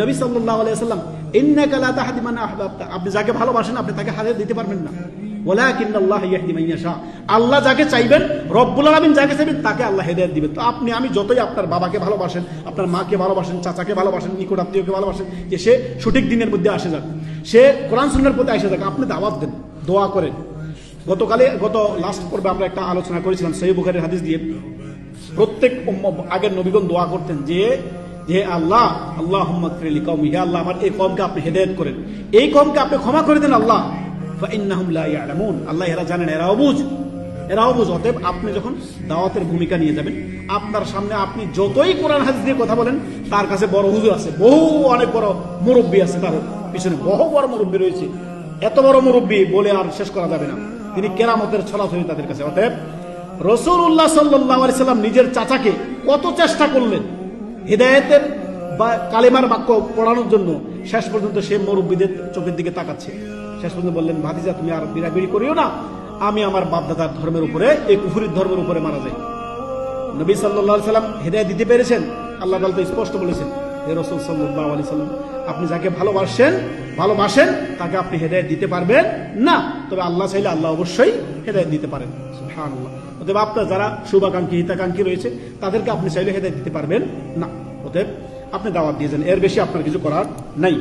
নবী সাল্লাল্লাহু আলাইহি ওয়াসাল্লাম ইন্নাকা লা তাহদি মান আহবাবতা, আপনি যাকে ভালোবাসেন আপনি তাকে হাদিয়া দিতে পারবেন না। ওয়ালাকিন্নাল্লাহু ইয়াহদি মান ইয়াশা, আল্লাহ যাকে চাইবেন, রব্বুল আলামিন যাকে চাইবেন তাকে আল্লাহ হেদায়েত দিবেন। তো আমি যতই আপনার বাবাকে ভালোবাসেন, আপনার মাকে ভালোবাসেন, চাচাকে ভালোবাসেন, নিকট আত্মীয়কে ভালোবাসেন, যে সে সঠিক দিনের মধ্যে আসে যাক, সে কোরআন সুন্নাহর প্রতি আসে যাক, আপনি দাওয়াত দেন, দোয়া করেন। গত লাস্ট পর্বে আমরা একটা আলোচনা করেছিলাম সহিহ বুখারীর হাদিস দিয়ে, প্রত্যেক আগের নবীগণ দোয়া করতেন যে আল্লাহ আল্লাহুম্মা গফির লিকওমি, হে আল্লাহ আমার এই কওমকে আপনি হেদায়েত করেন, এই কওমকে আপনি ক্ষমা করে দেন আল্লাহ। ফাইন্নাহুম লা ইয়ালামুন, আল্লাহ এরা জানেন, এরাও বুঝ। অতএব আপনি যখন দাওয়াতের ভূমিকা নিয়ে যাবেন, আপনার সামনে আপনি যতই কোরআন হাদিস দিয়ে কথা বলেন, তার কাছে বড় হুজুর আছে, অনেক বড় মুরব্বী আছে, তার পিছনে বহু বড় মুরব্বী রয়েছে। এত বড় মুরব্বী বলে আর শেষ করা যাবে না, তিনি কেরামতের ছলাছলি তাদের কাছে। অতএব রাসূলুল্লাহ সাল্লাল্লাহু আলাইহি সাল্লাম নিজের চাচাকে কত চেষ্টা করলেন হেদায়েতের বা কালেমার বাক্য পড়ানোর জন্য, শেষ পর্যন্ত সে মুরব্বীদের চোখের দিকে তাকাচ্ছে। শেষ পর্যন্ত বললেন, ভাতিজা তুমি আর বিড়াবিড়ি করিও না, আমি আমার বাপদাদার ধর্মের উপরে, এই কুফরির ধর্মের উপরে মারা যাই। নবী সাল্লাল্লাহু আলাইহি সাল্লাম হেদায়েত দিতে পেরেছেন? আল্লাহ তাআলা তো স্পষ্ট বলেছেন, হে রাসূল সাল্লাল্লাহু আলাইহি সাল্লাম, আপনি যাকে ভালোবাসেন তাকে আপনি হেদায়েত দিতে পারবেন না, তবে আল্লাহ চাইলে আল্লাহ অবশ্যই হেদায়েত দিতে পারেন। সুবহানাল্লাহ। অতএব আপনার যারা শুভাকাঙ্ক্ষী হিতাকাঙ্ক্ষী রয়েছে তাদেরকে আপনি চাইলে হেদায়েত দিতে পারবেন না। অতএব আপনি দাওয়াত দিয়েছেন, এর বেশি আপনার কিছু করার নাই।